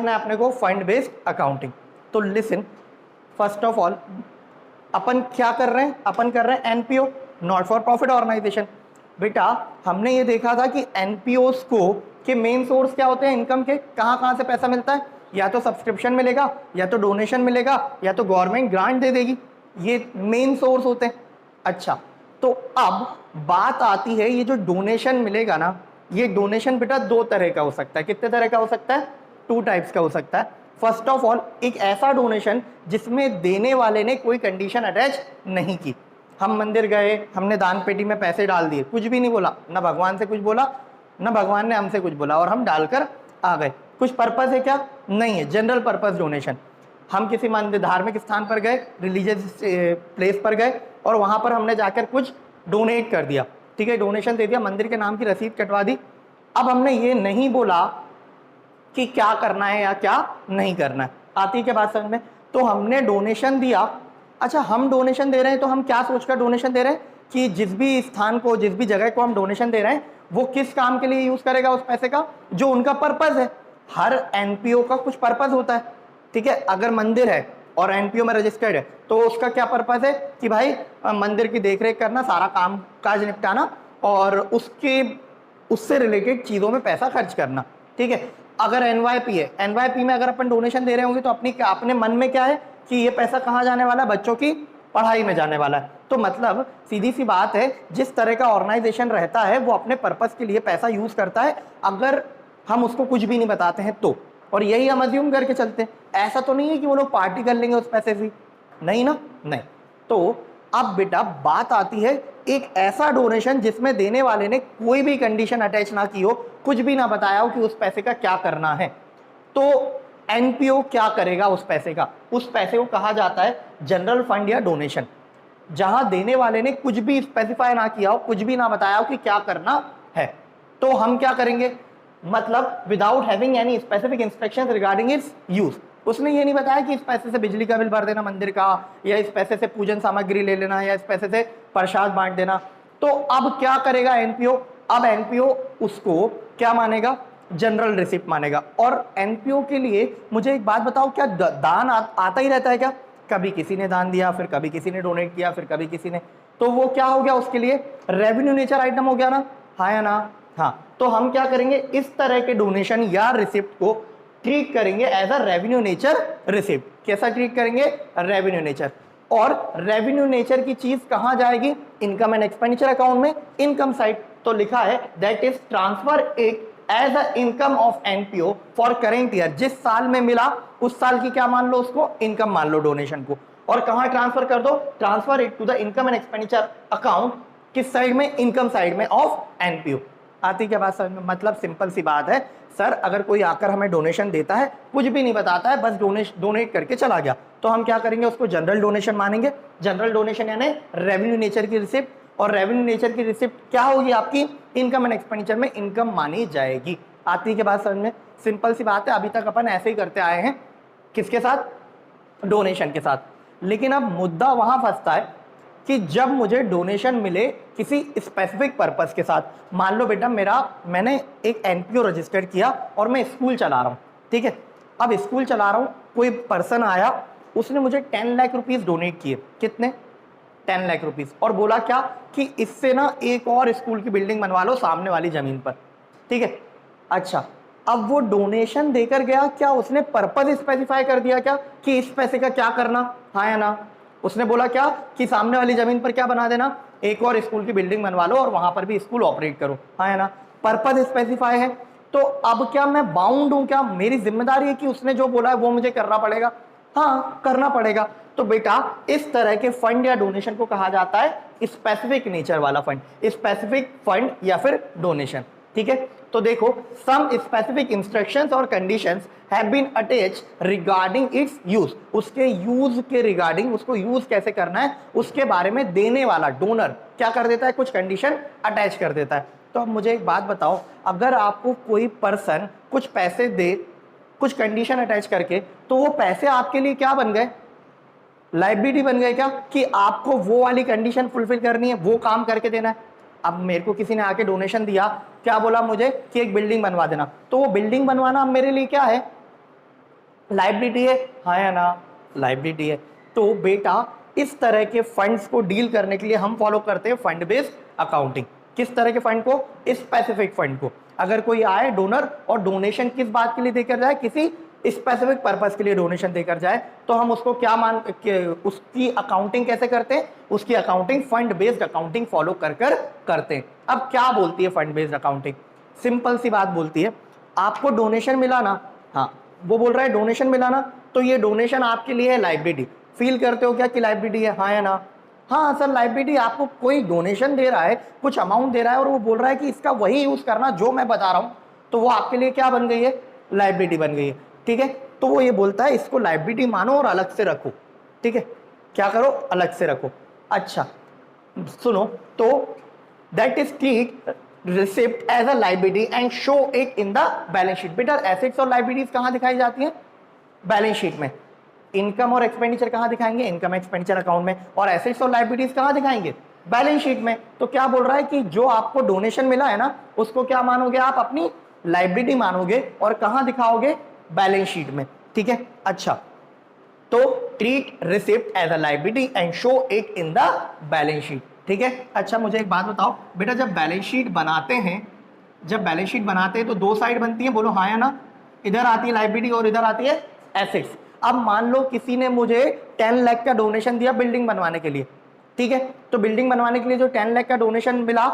सीखना है अपने को फंड बेस्ड अकाउंटिंग। तो लिसन, फर्स्ट ऑफ ऑल अपन क्या कर रहे हैं, अपन कर रहे हैं NPO, not for profit organisation. बेटा हमने ये देखा था कि एनपीओस को के मेन सोर्स क्या होते हैं इनकम के, कहाँ से पैसा मिलता है, या तो सब्सक्रिप्शन मिलेगा, या तो डोनेशन मिलेगा, या तो गवर्नमेंट ग्रांट दे देगी, ये मेन सोर्स होते हैं। अच्छा, तो अब बात आती है ये जो डोनेशन मिलेगा ना, ये डोनेशन बेटा दो तरह का हो सकता है। कितने तरह का हो सकता है? 2 टाइप्स का हो सकता है। फर्स्ट ऑफ ऑल एक ऐसा डोनेशन जिसमें देने वाले ने कोई कंडीशन अटैच नहीं की। हम मंदिर गए, हमने दान पेटी में पैसे डाल दिए, कुछ भी नहीं बोला, ना भगवान से कुछ बोला, ना भगवान ने हमसे कुछ बोला, और हम डालकर आ गए। कुछ पर्पस है क्या? नहीं है, जनरल पर्पस डोनेशन। हम किसी मंदिर, धार्मिक स्थान पर गए, रिलीजियस प्लेस पर गए, और वहां पर हमने जाकर कुछ डोनेट कर दिया, ठीक है, डोनेशन दे दिया, मंदिर के नाम की रसीद कटवा दी। अब हमने ये नहीं बोला कि क्या करना है या क्या नहीं करना है। आती है क्या बात समझ में? तो हमने डोनेशन दिया। अच्छा, हम डोनेशन दे रहे हैं तो हम क्या सोचकर डोनेशन दे रहे हैं कि जिस भी स्थान को, जिस भी जगह को हम डोनेशन दे रहे हैं वो किस काम के लिए यूज करेगा उस पैसे का, जो उनका पर्पस है। हर एनपीओ का कुछ पर्पस होता है, ठीक है। अगर मंदिर है और एनपीओ में रजिस्टर्ड है तो उसका क्या पर्पस है कि भाई मंदिर की देखरेख करना, सारा काम काज निपटाना और उससे रिलेटेड चीजों में पैसा खर्च करना, ठीक है। अगर एनवाईपी है, एनवाईपी में अगर अपन डोनेशन दे रहे होंगे तो अपने मन में क्या है कि ये पैसा कहाँ जाने वाला है? बच्चों की पढ़ाई में जाने वाला है। तो मतलब सीधी सी बात है, जिस तरह का ऑर्गेनाइजेशन रहता है वो अपने पर्पस के लिए पैसा यूज करता है, अगर हम उसको कुछ भी नहीं बताते हैं तो। और यही हम अज्यूम करके चलते हैं। ऐसा तो नहीं है कि वो लोग पार्टी कर लेंगे उस पैसे से, नहीं ना, नहीं। तो अब बेटा बात आती है एक ऐसा डोनेशन जिसमें देने वाले ने कोई भी कंडीशन अटैच ना की हो, कुछ भी ना बताया हो कि उस पैसे का क्या करना है। तो एनपीओ क्या करेगा उस पैसे का? उस पैसे को कहा जाता है जनरल फंड या डोनेशन, जहां देने वाले ने कुछ भी स्पेसिफाई ना किया हो, कुछ भी ना बताया हो कि क्या करना है। तो हम क्या करेंगे, मतलब without having any specific instructions regarding its use. उसने ये नहीं बताया कि इस पैसे से बिजली का बिल भर देना मंदिर का, या इस पैसे से पूजन सामग्री ले लेना, या इस पैसे से प्रसाद बांट देना। तो अब क्या करेगा एनपीओ? अब एनपीओ उसको क्या मानेगा? जनरल रिसिप्ट मानेगा। और एनपीओ के लिए मुझे एक बात बताओ, क्या दान आता ही रहता है क्या? कभी किसी ने दान दिया, फिर कभी किसी ने डोनेट किया, फिर कभी किसी ने, तो वो क्या हो गया उसके लिए? रेवेन्यू नेचर आइटम हो गया ना, हाँ या ना? हाँ। तो हम क्या करेंगे, इस तरह के डोनेशन या रिसिप्ट को ट्रीट करेंगे as a revenue nature receipt. कैसा ट्रीट करेंगे? Revenue nature. और रेवेन्यू नेचर की चीज कहां जाएगी? इनकम एंड एक्सपेंडिचर अकाउंट में, इनकम साइड। तो लिखा है that is transfer it as a income of NPO for current year. जिस साल में मिला उस साल की क्या मान लो, उसको इनकम मान लो डोनेशन को, और कहां ट्रांसफर कर दो? Transfer it to the income and expenditure account. किस साइड में? इनकम साइड में ऑफ एनपीओ। आती क्या बात समझ में? मतलब सिंपल सी बात है सर, अगर कोई आकर हमें डोनेशन देता है, कुछ भी नहीं बताता है, बस डोनेट करके चला गया, तो हम क्या करेंगे? उसको जनरल डोनेशन मानेंगे। जनरल डोनेशन यानी रेवेन्यू नेचर की रिसिप्ट, और रेवेन्यू नेचर की रिसिप्ट क्या होगी आपकी? इनकम एंड एक्सपेंडिचर में इनकम मानी जाएगी। आती के बाद समझ में? सिंपल सी बात है। अभी तक अपन ऐसे ही करते आए हैं, किसके साथ? डोनेशन के साथ। लेकिन अब मुद्दा वहां फंसता है कि जब मुझे डोनेशन मिले किसी स्पेसिफिक पर्पस के साथ, मान लो बेटा मैंने एक एनपीओ रजिस्टर किया और मैं स्कूल चला रहा हूँ, ठीक है। अब स्कूल चला रहा हूँ, कोई पर्सन आया, उसने मुझे 10 लाख रुपीस डोनेट किए। कितने? 10 लाख रुपीस। और बोला क्या कि इससे ना एक और स्कूल की बिल्डिंग बनवा लो सामने वाली जमीन पर, ठीक है। अच्छा, अब वो डोनेशन देकर गया, क्या उसने पर्पस स्पेसिफाई कर दिया क्या कि इस पैसे का क्या करना, हाँ या ना? उसने बोला क्या कि सामने वाली जमीन पर क्या बना देना? एक और स्कूल की बिल्डिंग बनवा लो और वहां पर भी स्कूल ऑपरेट करो, हाँ या ना? पर्पस स्पेसिफाई है। तो अब क्या मैं बाउंड हूं? क्या मेरी जिम्मेदारी है कि उसने जो बोला है वो मुझे करना पड़ेगा? हाँ, करना पड़ेगा। तो बेटा इस तरह के फंड या डोनेशन को कहा जाता है स्पेसिफिक नेचर वाला फंड, स्पेसिफिक फंड या फिर डोनेशन, ठीक है। तो देखो, सम स्पेसिफिक इंस्ट्रक्शंस और conditions have been attached regarding its use. उसके यूज के रिगार्डिंग, उसको यूज कैसे करना है उसके बारे में देने वाला डोनर क्या कर देता है? कुछ कंडीशन अटैच कर देता है। तो अब मुझे एक बात बताओ, अगर आपको कोई पर्सन कुछ पैसे दे कुछ कंडीशन अटैच करके, तो वो पैसे आपके लिए क्या बन गए? लायबिलिटी बन गए क्या कि आपको वो वाली कंडीशन फुलफिल करनी है, वो काम करके देना है। अब मेरे को किसी ने आके डोनेशन दिया, क्या बोला मुझे कि एक बिल्डिंग बनवा देना, तो वो बिल्डिंग बनवाना अब मेरे लिए क्या है? लाइबिलिटी है, हाँ या ना, लाइबिलिटी है। तो बेटा इस तरह के फंड्स को डील करने के लिए हम फॉलो करते हैं फंड बेस्ड अकाउंटिंग। किस तरह के फंड को? स्पेसिफिक फंड को। अगर कोई आए डोनर और डोनेशन किस बात के लिए देकर जाए, किसी स्पेसिफिक पर्पस के लिए डोनेशन देकर जाए, तो हम उसको क्या उसकी अकाउंटिंग कैसे करते हैं? उसकी accounting fund based accounting follow कर करते हैं। अब क्या बोलती है फंड बेस्ड अकाउंटिंग? सिंपल सी बात बोलती है, आपको डोनेशन मिला ना, हाँ वो बोल रहा है डोनेशन मिला ना, तो ये डोनेशन आपके लिए है लाइबिलिटी। फील करते हो क्या कि लाइबिलिटी है, हाँ या ना? हाँ सर लाइबिलिटी, आपको कोई डोनेशन दे रहा है, कुछ अमाउंट दे रहा है और वो बोल रहा है कि इसका वही यूज करना जो मैं बता रहा हूं, तो वो आपके लिए क्या बन गई है? लाइबिलिटी बन गई है। ठीक है, तो वो ये बोलता है इसको लाइबिलिटी मानो और अलग से रखो। ठीक है, क्या करो? अलग से रखो। अच्छा सुनो, तो that is treat receipt as a liability and show it in the balance sheet. बेटा एसेट्स और लाइबिलिटीज कहां दिखाई जाती हैं? बैलेंस शीट में। इनकम और एक्सपेंडिचर कहां दिखाएंगे? इनकम एक्सपेंडिचर अकाउंट में। और एसेट्स और लाइबिलिटीज कहां दिखाएंगे? बैलेंस शीट में। तो क्या बोल रहा है कि जो आपको डोनेशन मिला है ना, उसको क्या मानोगे आप? अपनी लाइबिलिटी मानोगे और कहां दिखाओगे? बैलेंस शीट में। ठीक है, अच्छा तो treat receipt as a liability and show it in the balance sheet. ठीक है, अच्छा मुझे एक बात बताओ बेटा, जब बैलेंस शीट बनाते हैं, जब बैलेंस शीट बनाते हैं तो दो साइड बनती है, बोलो हाँ या ना? इधर आती है लाइबिलिटी और इधर आती है एसेट्स। अब मान लो किसी ने मुझे 10 लाख का डोनेशन दिया बिल्डिंग बनवाने के लिए। ठीक है, तो बिल्डिंग बनवाने के लिए जो 10 लाख का डोनेशन मिला,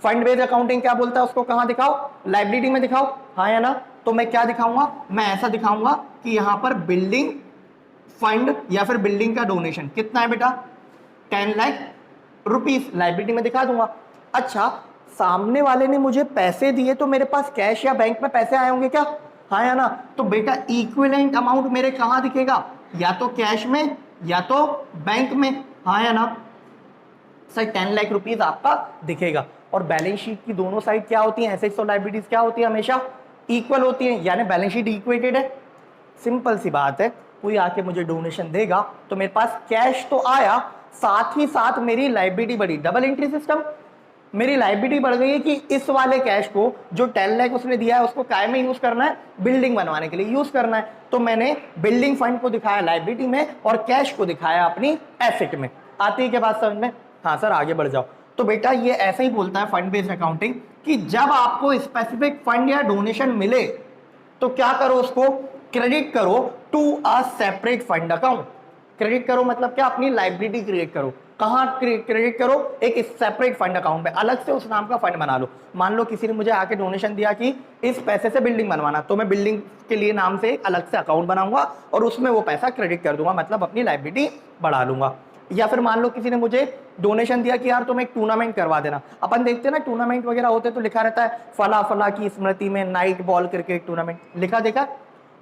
फंड बेस्ड अकाउंटिंग क्या बोलता है? उसको कहां दिखाओ? लाइबिलिटी में दिखाओ, हाँ या ना? तो मैं क्या दिखाऊंगा? मैं ऐसा दिखाऊंगा कि यहां पर बिल्डिंग फंड या फिर बिल्डिंग का डोनेशन कितना है बेटा? 10 लाख रुपीस लाइबिलिटी में दिखा दूंगा। अच्छा, सामने वाले ने मुझे पैसे दिए तो मेरे पास कैश या बैंक में पैसे आए होंगे क्या? हाँ या ना? तो बेटा इक्विवेलेंट अमाउंट मेरे कहां दिखेगा? या तो कैश में या तो बैंक में, हाँ या ना? सर 10 लाख रुपीस आपका दिखेगा। और बैलेंस शीट की दोनों साइड क्या होती है? एसेट्स और लाइबिलिटीज क्या होती है? हमेशा इक्वल होती है, यानी बैलेंस शीट इक्वेटेड है। सिंपल सी बात है, कोई आके मुझे डोनेशन देगा तो मेरे पास कैश तो आया, साथ ही साथ मेरी लाइबिलिटी बढ़ी। डबल एंट्री सिस्टम, मेरी लाइबिलिटी बढ़ गई है कि इस वाले कैश को जो 10 लाख उसने दिया है उसको काय में यूज करना है? बिल्डिंग बनवाने के लिए यूज करना है। तो मैंने बिल्डिंग फंड को दिखाया लाइबिलिटी में और कैश को दिखाया अपनी एसेट में। आती है क्या बात समझ में? हाँ सर आगे बढ़ जाओ। तो बेटा ये ऐसे ही बोलता है फंड बेस्ड अकाउंटिंग कि जब आपको स्पेसिफिक फंड या डोनेशन मिले तो क्या करो? उसको क्रेडिट करो to a separate fund account. Credit करो मतलब क्या? अपनी लाइबिलिटी क्रिएट करो। कहां क्रेडिट करो? एक सेपरेट फंड अकाउंट में, अलग से उस नाम का फंड बना लो। मान लो किसी ने मुझे आके डोनेशन दिया कि इस पैसे से बिल्डिंग बनवाना, तो मैं बिल्डिंग के लिए नाम से एक अलग से अकाउंट बनाऊंगा और उसमें वो पैसा क्रेडिट कर दूंगा, मतलब अपनी लाइबिलिटी बढ़ा लूंगा। या फिर मान लो किसी ने मुझे डोनेशन दिया कि यार तुम एक टूर्नामेंट करवा देना। अपन देखते हैं ना टूर्नामेंट वगैरह होते तो लिखा रहता है फला फला की स्मृति में नाइट बॉल क्रिकेट टूर्नामेंट, लिखा देखा?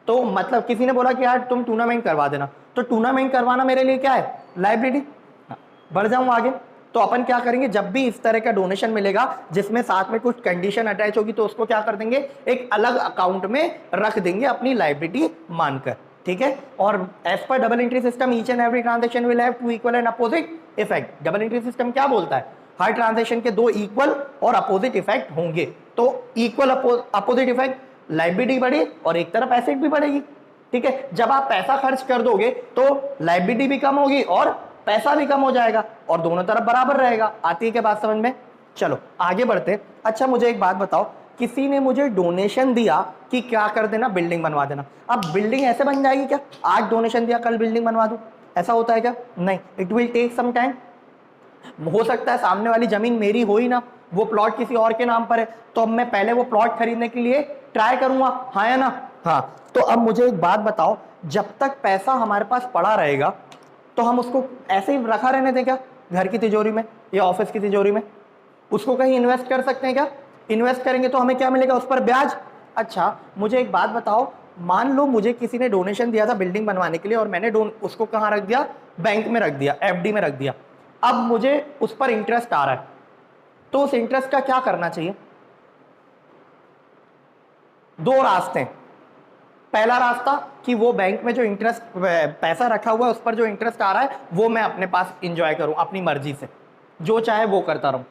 तो मतलब किसी ने बोला कि यार तुम टूर्नामेंट करवा देना, तो टूर्नामेंट करवाना मेरे लिए क्या है? लाइबिलिटी। बढ़ जाऊं आगे, तो अपन क्या करेंगे? जब भी इस तरह का डोनेशन मिलेगा जिसमें साथ में कुछ कंडीशन अटैच होगी तो उसको क्या कर देंगे? एक अलग अकाउंट में रख देंगे अपनी लाइबिलिटी मानकर। ठीक है, और एज पर double entry system each and every transaction will have two equal and opposite effect. Double entry system क्या बोलता है? हर ट्रांजेक्शन के दो इक्वल और अपोजिट इफेक्ट होंगे। तो इक्वल अपोजिट इफेक्ट, लाइबिलिटी बढ़ी और एक तरफ एसेट भी बढ़ेगी। ठीक है, जब आप पैसा खर्च कर दोगे तो लाइबिलिटी भी कम होगी और पैसा भी कम हो जाएगा और दोनों तरफ बराबर रहेगा। आती है क्या बात समझ में? चलो आगे बढ़ते। अच्छा मुझे एक बात बताओ, किसी ने मुझे डोनेशन दिया कि क्या कर देना? बिल्डिंग बनवा देना। अब बिल्डिंग ऐसे बन जाएगी क्या? आज डोनेशन दिया कल बिल्डिंग बनवा दूं, ऐसा होता है क्या? नहीं, it will take some time. हो सकता है सामने वाली जमीन मेरी हो ही ना, वो प्लॉट किसी और के नाम पर है, तो अब मैं पहले वो प्लॉट खरीदने के लिए ट्राई करूंगा, हाँ या ना? हाँ, तो अब मुझे एक बात बताओ, जब तक पैसा हमारे पास पड़ा रहेगा तो हम उसको ऐसे ही रखा रहने दें क्या? घर की तिजोरी में या ऑफिस की तिजोरी में? उसको कहीं इन्वेस्ट कर सकते हैं क्या? इन्वेस्ट करेंगे तो हमें क्या मिलेगा? उस पर ब्याज। अच्छा मुझे एक बात बताओ, मान लो मुझे किसी ने डोनेशन दिया था बिल्डिंग बनवाने के लिए और मैंने उसको कहाँ रख दिया? बैंक में रख दिया, एफडी में रख दिया। अब मुझे उस पर इंटरेस्ट आ रहा है, तो उस इंटरेस्ट का क्या करना चाहिए? दो रास्ते हैं। पहला रास्ता कि वो बैंक में जो इंटरेस्ट पैसा रखा हुआ है उस पर जो इंटरेस्ट आ रहा है वो मैं अपने पास इंजॉय करूं अपनी मर्जी से, जो चाहे वो करता रहूं।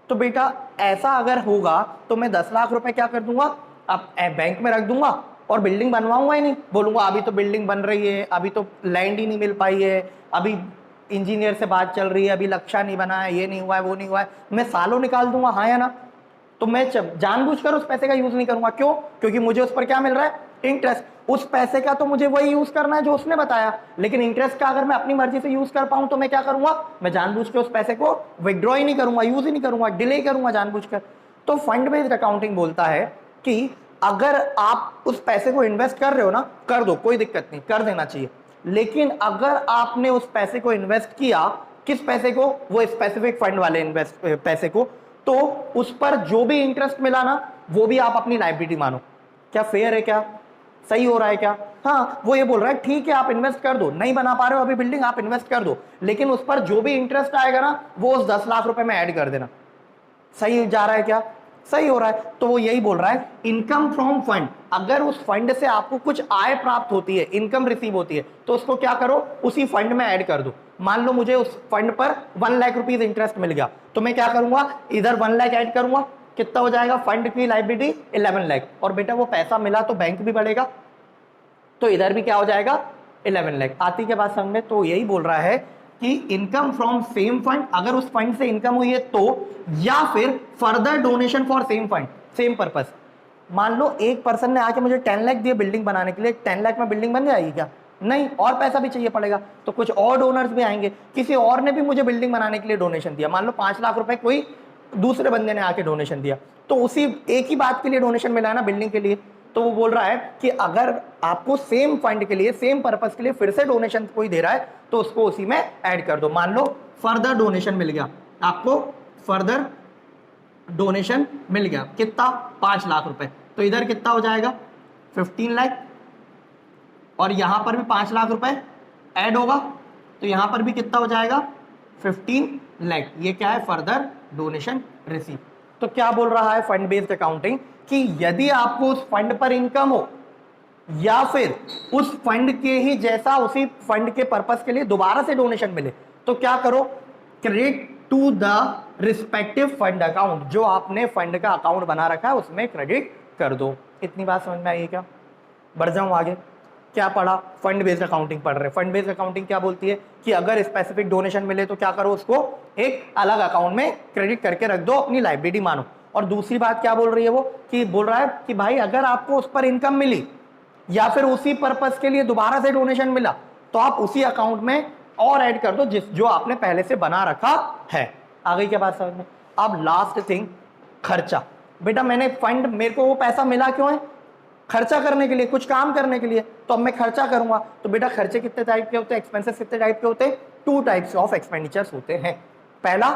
तो बेटा ऐसा अगर होगा तो मैं 10 लाख रुपए क्या कर दूंगा? अब बैंक में रख दूंगा और बिल्डिंग बनवाऊंगा ही नहीं, बोलूंगा अभी तो बिल्डिंग बन रही है, अभी तो लैंड ही नहीं मिल पाई है, अभी इंजीनियर से बात चल रही है, अभी लक्ष्य नहीं बना है, ये नहीं हुआ है, वो नहीं हुआ है, मैं सालों निकाल दूंगा, हाँ या ना? तो मैं जानबूझकर उस पैसे का यूज नहीं करूंगा। क्यों? क्योंकि मुझे उस पर क्या मिल रहा है? इंटरेस्ट। उस पैसे का तो मुझे वही यूज करना है जो उसने बताया, लेकिन इंटरेस्ट का अगर मैं अपनी मर्जी से यूज कर पाऊं तो मैं क्या करूंगा? मैं जानबूझ के उस पैसे को विड्रॉ ही नहीं करूंगा, यूज ही नहीं करूंगा, डिले करूंगा जानबूझकर। तो फंड बेस्ड अकाउंटिंग बोलता है कि अगर आप उस पैसे को इन्वेस्ट कर रहे हो ना, कर दो, कोई दिक्कत नहीं, कर देना चाहिए। लेकिन अगर आपने उस पैसे को इन्वेस्ट किया, किस पैसे को? वो स्पेसिफिक फंड वाले इन्वेस्ट पैसे को, तो उस पर जो भी इंटरेस्ट मिला ना, वो भी आप अपनी लायबिलिटी मानो। क्या फेयर है? क्या सही हो रहा है? क्या? हाँ, वो ये बोल रहा है ठीक है आप इन्वेस्ट कर दो, नहीं बना पा रहे हो अभी बिल्डिंग, आप इन्वेस्ट कर दो, लेकिन उस पर जो भी इंटरेस्ट आएगा ना, वो उस 10 लाख रुपए में ऐड कर देना। सही जा रहा है? क्या सही हो रहा है? तो वो यही बोल रहा है इनकम फ्रॉम फंड, अगर उस फंड से आपको कुछ आय प्राप्त होती है, इनकम रिसीव होती है, तो उसको क्या करो? उसी फंड में ऐड कर दो। मान लो मुझे उस फंड पर 1 लाख रुपीज इंटरेस्ट मिल गया, तो मैं क्या करूंगा? इधर 1 लाख ऐड करूंगा, कितना हो जाएगा? फंड की लायबिलिटी 11 लाख, और बेटा वो पैसा मिला तो बैंक भी बढ़ेगा, तो इधर भी क्या हो जाएगा? 11 लाख। आती के बाद समझ में? तो यही बोल रहा है कि इनकम फ्रॉम सेम फंड, अगर उस फंड से इनकम हुई है तो, या फिर further donation for same fund, same purpose. मान लो एक पर्सन ने आके मुझे 10 लाख दिए बिल्डिंग बनाने के लिए, 10 लाख में बिल्डिंग बन जाएगी क्या? नहीं, और पैसा भी चाहिए पड़ेगा, तो कुछ और डोनर्स भी आएंगे, किसी और ने भी मुझे बिल्डिंग बनाने के लिए डोनेशन दिया, मान लो 5 लाख रुपए कोई दूसरे बंदे ने आके डोनेशन दिया, तो उसी एक ही बात के लिए डोनेशन मिला है ना, बिल्डिंग के लिए। तो वो बोल रहा है कि अगर आपको सेम फंड के लिए, सेम पर्पस के लिए फिर से डोनेशन कोई दे रहा है, तो उसको उसी में ऐड कर दो। मान लो फर्दर डोनेशन मिल गया आपको, फर्दर डोनेशन मिल गया, कितना? 5 लाख रुपए, तो इधर कितना हो जाएगा? 15 लाख, और यहां पर भी 5 लाख रुपए ऐड होगा, तो यहां पर भी कितना हो जाएगा? 15 लाख। ये क्या है? Further donation receive. तो क्या बोल रहा है फंड बेस्ड अकाउंटिंग? कि यदि आपको उस फंड पर इनकम हो, या फिर उस फंड के ही जैसा उसी फंड के पर्पस के लिए दोबारा से डोनेशन मिले, तो क्या करो? Credit to the respective fund account, जो आपने फंड का अकाउंट बना रखा है उसमें क्रेडिट कर दो। इतनी बात समझ में आई क्या? बढ़ जाऊं आगे? क्या पढ़ा? फंड बेस्ड अकाउंटिंग पढ़ रहे। फंड बेस्ड अकाउंटिंग क्या बोलती है? कि अगर स्पेसिफिक डोनेशन मिले तो क्या करो? उसको एक अलग अकाउंट में क्रेडिट करके रख दो, अपनी लायबिलिटी मानो। और दूसरी बात क्या बोल रही है वो? कि बोल रहा है कि भाई अगर आपको उस पर इनकम मिली, या फिर उसी पर्पस के लिए दोबारा से डोनेशन मिला, तो आप उसी अकाउंट में और ऐड कर दो जो आपने पहले से बना रखा है। आ गई क्या बात समझ में? अब लास्ट थिंग, खर्चा। बेटा मैंने फंड, मेरे को वो पैसा मिला क्यों है? खर्चा करने के लिए, कुछ काम करने के लिए, तो अब मैं खर्चा करूंगा। तो बेटा खर्चे कितने टाइप के होते हैं? एक्सपेंसेस कितने टाइप के होते हैं? 2 टाइप्स ऑफ एक्सपेंडिचर्स होते हैं। पहला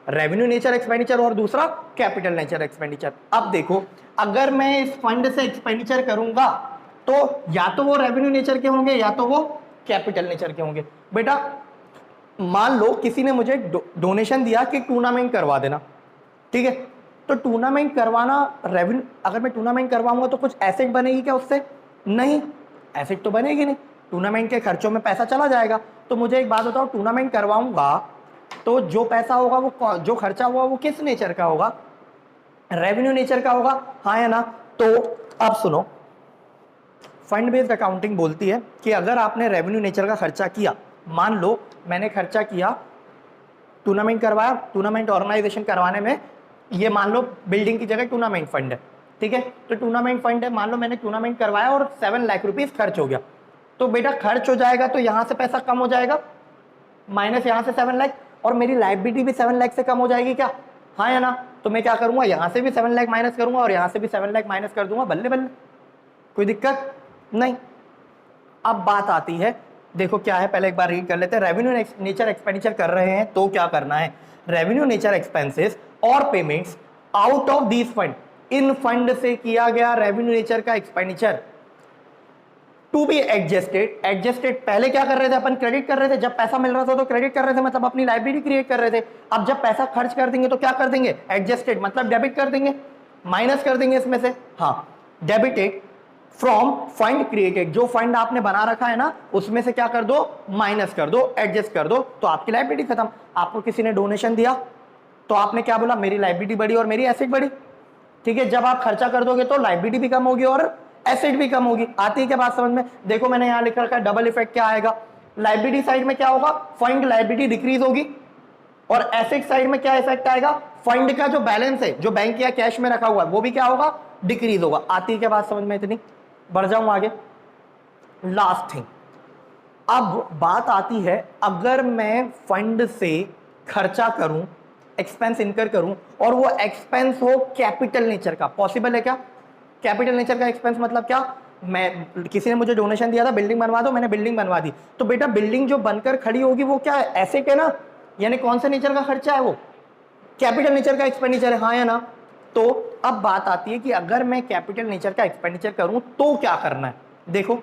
रेवेन्यू नेचर एक्सपेंडिचर, और दूसरा कैपिटल नेचर एक्सपेंडिचर। अब देखो, अगर मैं इस फंड से एक्सपेंडिचर करूंगा तो या तो वो रेवेन्यू नेचर के होंगे या तो वो कैपिटल नेचर के होंगे। बेटा मान लो किसी ने मुझे डोनेशन दिया कि टूर्नामेंट करवा देना, ठीक है? तो टूर्नामेंट करवाना रेवेन्यू, अगर मैं टूर्नामेंट करवाऊंगा तो कुछ एसेट बनेगी क्या उससे? नहीं, एसेट तो बनेगी नहीं, टूर्नामेंट के खर्चों में पैसा चला जाएगा। तो मुझे एक बात बताओ, टूर्नामेंट करवाऊंगा तो जो पैसा होगा, वो जो खर्चा होगा, वो किस नेचर का होगा? रेवेन्यू नेचर का होगा, हाँ या ना? तो अब सुनो, फंड बेस्ड अकाउंटिंग बोलती है कि अगर आपने रेवेन्यू नेचर का खर्चा किया, मान लो मैंने खर्चा किया, टूर्नामेंट करवाया, टूर्नामेंट ऑर्गेनाइजेशन करवाने में, ये मान लो बिल्डिंग की जगह टूर्नामेंट फंड है, ठीक है? तो टूर्नामेंट फंड है, मान लो मैंने टूर्नामेंट करवाया और 7 लाख रुपीज खर्च हो गया, तो बेटा खर्च हो जाएगा तो यहां से पैसा कम हो जाएगा, माइनस यहां से 7 लाख, और मेरी लायबिलिटी भी 7 लाख से कम हो जाएगी क्या? हाँ या ना? तो मैं क्या करूंगा? यहां से भी 7 लाख माइनस करूंगा और यहां से भी 7 लाख माइनस कर दूंगा, बल्ले बल्ले, कोई दिक्कत नहीं। अब बात आती है, देखो क्या है, पहले एक बार रीड कर लेते हैं। रेवेन्यू नेचर एक्सपेंडिचर कर रहे हैं तो क्या करना है? रेवेन्यू नेचर एक्सपेंसेस और payments out of these fund, इन फंड से किया गया रेवेन्यू नेचर का expenditure to be adjusted. Adjusted पहले क्या कर रहे थे अपन? क्रेडिट कर रहे थे, जब पैसा मिल रहा था तो क्रेडिट कर रहे थे, मतलब अपनी लायबिलिटी क्रिएट कर रहे थे। अब जब पैसा खर्च कर देंगे तो क्या कर देंगे? एडजस्टेड मतलब डेबिट कर देंगे, माइनस कर देंगे इसमें से। हाँ, डेबिटेड फ्रॉम फंड क्रिएटेड, जो फंड आपने बना रखा है ना उसमें से क्या कर दो? माइनस कर दो, एडजस्ट कर दो, तो आपकी लायबिलिटी खत्म। आपको किसी ने डोनेशन दिया तो आपने क्या बोला? मेरी लायबिलिटी बढ़ी और मेरी एसेट बढ़ी, ठीक है? जब आप खर्चा कर दोगे तो लायबिलिटी भी कम होगी और एसेट भी कम होगी। आती है क्या बात समझ में? देखो मैंने यहां लिख रखा है डबल इफेक्ट क्या आएगा, लाइबिलिटी साइड में क्या होगा, फंड लाइबिलिटी डिक्रीज होगी, और एसेट साइड में क्या इफेक्ट आएगा, फंड का जो बैलेंस है जो बैंक या कैश में रखा हुआ है वो भी क्या होगा, डिक्रीज होगा। आती है क्या बात समझ में? इतनी बढ़ जाऊं आगे। लास्ट थिंग, अब बात आती है अगर मैं फंड से खर्चा करूं, एक्सपेंस इनकर करूं, और वो एक्सपेंस हो कैपिटल नेचर का, पॉसिबल है क्या? कैपिटल नेचर का एक्सपेंस मतलब क्या? मैं, किसी ने मुझे डोनेशन दिया था बिल्डिंग बनवा दो, मैंने बिल्डिंग बनवा दी, तो बेटा बिल्डिंग जो बनकर खड़ी होगी वो क्या है, एसेट है ना, यानी कौन से नेचर का खर्चा है वो, कैपिटल नेचर का एक्सपेंडिचर है, हाँ या ना? तो अब बात आती है कि अगर मैं कैपिटल नेचर का एक्सपेंडिचर करूं तो क्या करना है। देखो,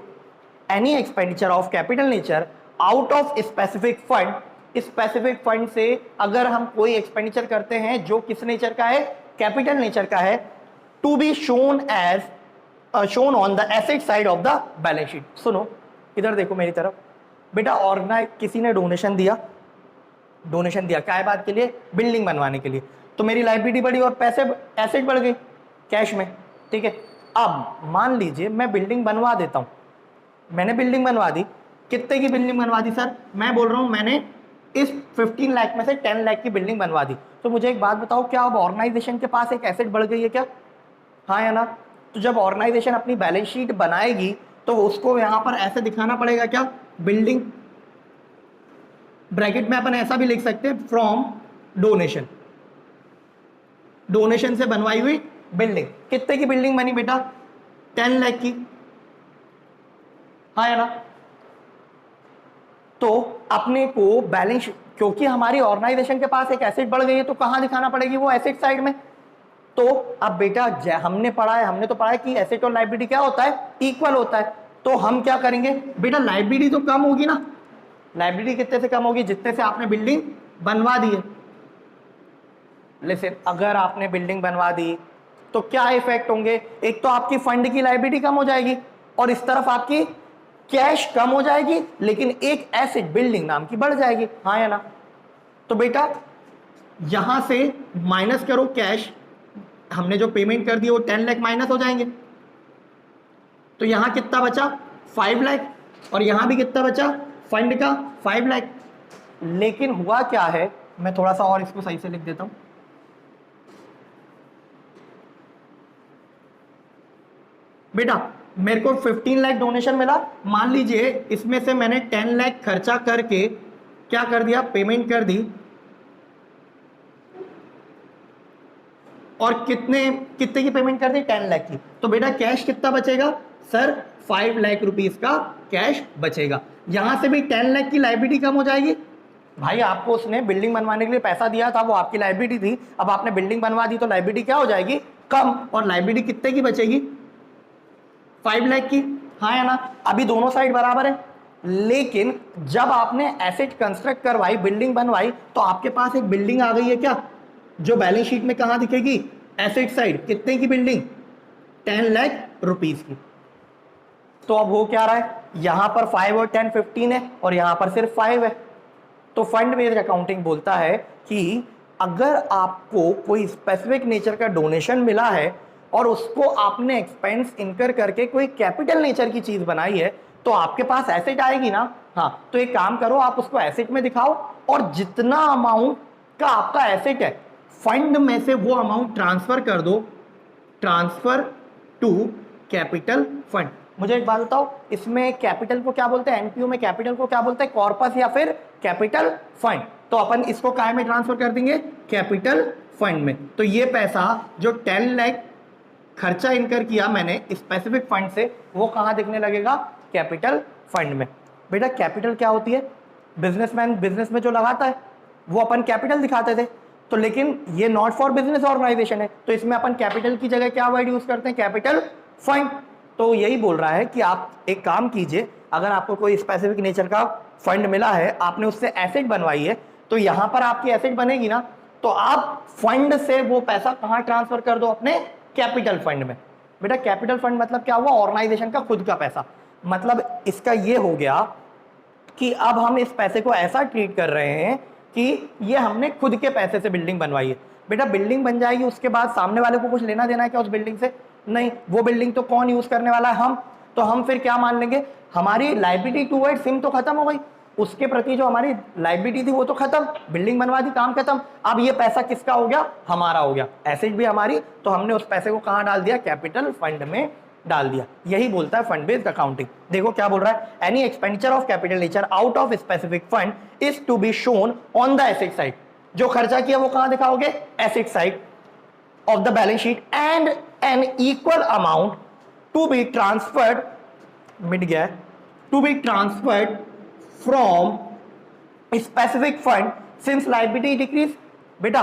any expenditure of capital nature out of specific fund, specific fund से अगर हम कोई एक्सपेंडिचर करते हैं जो किस नेचर का है, कैपिटल नेचर का है, to be shown as shown on the asset side of the balance sheet. सुनो इधर देखो मेरी तरफ बेटा, ऑर्गेनाइज किसी ने डोनेशन दिया, डोनेशन दिया क्या बात के लिए, बिल्डिंग बनवाने के लिए, तो मेरी लायबिलिटी बढ़ी और पैसे एसेट बढ़ गई कैश में, ठीक है। अब मान लीजिए मैं बिल्डिंग बनवा देता हूं, मैंने बिल्डिंग बनवा दी, कितने की बिल्डिंग बनवा दी सर, मैं बोल रहा हूं मैंने इस 15 लाख में से 10 लाख की बिल्डिंग बनवा दी, तो मुझे एक बात बताओ, क्या अब ऑर्गेनाइजेशन के पास एक एसेट बढ़ गई है क्या, हाँ या ना? तो जब ऑर्गेनाइजेशन अपनी बैलेंस शीट बनाएगी तो उसको यहां पर ऐसे दिखाना पड़ेगा क्या, बिल्डिंग, ब्रैकेट में अपन ऐसा भी लिख सकते हैं फ्रॉम डोनेशन, डोनेशन से बनवाई हुई बिल्डिंग। कितने की बिल्डिंग बनी बेटा, 10 लाख की, हाँ या ना? तो अपने को बैलेंस, क्योंकि हमारी ऑर्गेनाइजेशन के पास एक एसेट बढ़ गई है तो कहां दिखाना पड़ेगी, वो एसेट साइड में। तो अब बेटा हमने पढ़ा है, हमने तो पढ़ा है कि एसेट और लायबिलिटी क्या होता है, इक्वल होता है। तो हम क्या करेंगे बेटा, लायबिलिटी तो कम होगी ना, लायबिलिटी कितने से कम होगी, जितने से आपने बिल्डिंग बनवा दी है। लिसन, अगर आपने बिल्डिंग बनवा दी तो क्या इफेक्ट होंगे, एक तो आपकी फंड की लायबिलिटी कम हो जाएगी और इस तरफ आपकी कैश कम हो जाएगी, लेकिन एक एसेट बिल्डिंग नाम की बढ़ जाएगी, हाँ या ना? तो बेटा यहां से माइनस करो कैश, हमने जो पेमेंट कर दी वो 10 लाख माइनस हो जाएंगे, तो यहां कितना बचा 5 लाख, और यहां भी कितना बचा फंड का 5 लाख। लेकिन हुआ क्या है, मैं थोड़ा सा और इसको सही से लिख देता हूं, बेटा मेरे को 15 लाख डोनेशन मिला, मान लीजिए इसमें से मैंने 10 लाख खर्चा करके क्या कर दिया, पेमेंट कर दी, और कितने कितने की पेमेंट कर दी, 10 लाख की, तो बेटा कैश कितना बचेगा सर, 5 लाख रुपीस का कैश बचेगा। यहां से भी 10 लाख की लायबिलिटी कम हो जाएगी, भाई आपको उसने बिल्डिंग बनवाने के लिए पैसा दिया था, वो आपकी लायबिलिटी थी, अब आपने बिल्डिंग बनवा दी तो लायबिलिटी क्या हो जाएगी, कम, और लायबिलिटी कितने की बचेगी, 5 लाख की, हाँ या ना? अभी दोनों साइड बराबर है, लेकिन जब आपने एसेट कंस्ट्रक्ट करवाई, बिल्डिंग बनवाई, तो आपके पास एक बिल्डिंग आ गई है क्या, जो बैलेंस शीट में कहां दिखेगी, एसेट साइड, कितने की बिल्डिंग, 10 लाख रुपीस की। तो अब हो क्या रहा है, यहां पर 5 और 10 15 है, और यहां पर सिर्फ 5 है। तो फंड बेस्ड अकाउंटिंग बोलता है कि अगर आपको कोई स्पेसिफिक नेचर का डोनेशन मिला है और उसको आपने एक्सपेंस इनकर करके कोई कैपिटल नेचर की चीज बनाई है, तो आपके पास एसेट आएगी ना, हाँ, तो एक काम करो, आप उसको एसेट में दिखाओ, और जितना अमाउंट का आपका एसेट है फंड में से वो अमाउंट ट्रांसफर कर दो, ट्रांसफर टू कैपिटल फंड। मुझे एक बात बताओ, इसमें कैपिटल को क्या बोलते हैं, एनपीओ में कैपिटल को क्या बोलते हैं, कॉर्पस या फिर कैपिटल फंड। तो अपन इसको काय में ट्रांसफर कर देंगे, कैपिटल फंड में। तो ये पैसा जो 10 लाख खर्चा इनकर किया मैंने स्पेसिफिक फंड से, वो कहां दिखने लगेगा, कैपिटल फंड में। बेटा कैपिटल क्या होती है, बिजनेसमैन बिजनेस में जो लगाता है वो अपन कैपिटल दिखाते थे, तो लेकिन ये नॉट फॉर बिजनेस ऑर्गेनाइजेशन है, तो इसमें अपन कैपिटल की जगह क्या वर्ड यूज करते हैं, कैपिटल फंड। तो यही बोल रहा है कि आप एक काम कीजिए, अगर आपको कोई स्पेसिफिक नेचर का फंड मिला है, आपने उससे एसेट बनवाई है, तो यहां पर आपकी एसेट बनेगी ना, तो आप फंड से वो पैसा कहां ट्रांसफर कर दो, अपने कैपिटल फंड में। बेटा कैपिटल फंड मतलब क्या हुआ, ऑर्गेनाइजेशन का खुद का पैसा। मतलब इसका ये हो गया कि अब हम इस पैसे को ऐसा ट्रीट कर रहे हैं कि ये हमने खुद के पैसे से बिल्डिंग बनवाई है। बेटा बिल्डिंग बन जाएगी, उसके बाद सामने वाले को कुछ लेना देना है क्या उस बिल्डिंग से, नहीं, वो बिल्डिंग तो कौन यूज करने वाला है? हम। तो हम फिर क्या मान लेंगे, हमारी लाइबिलिटी टूवर्ड्स हिम तो खत्म हो गई, उसके प्रति जो हमारी लाइबिलिटी थी वो तो खत्म, बिल्डिंग बनवा दी, काम खत्म। अब ये पैसा किसका हो गया? हमारा हो गया, एसेट भी हमारी, तो हमने उस पैसे को कहां डाल दिया? कैपिटल फंड में डाल दिया। यही बोलता है फंड बेस्ड अकाउंटिंग। देखो क्या बोल रहा है, any expenditure of capital nature out of specific fund is to be shown on the asset side. जो खर्चा किया वो कहां दिखाओगे? Asset side of the balance sheet, and an equal amount to be transferred, मिट गया, to be transferred from specific fund since liability decrease. बेटा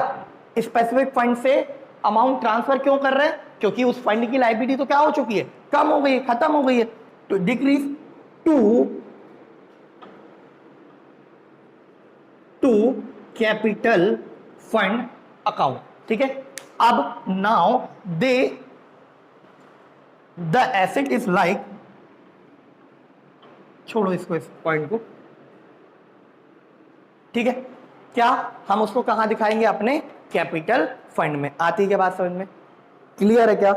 specific fund से अमाउंट ट्रांसफर क्यों कर रहे हैं? क्योंकि उस फंड की लायबिलिटी तो क्या हो चुकी है? कम हो गई है, खत्म हो गई है। तो decrease to capital fund account, ठीक है। अब now they the asset is like, छोड़ो इसको, इस पॉइंट को, ठीक है। क्या हम उसको कहां दिखाएंगे? अपने कैपिटल फंड में। आती है क्या बात समझ में? क्लियर है क्या?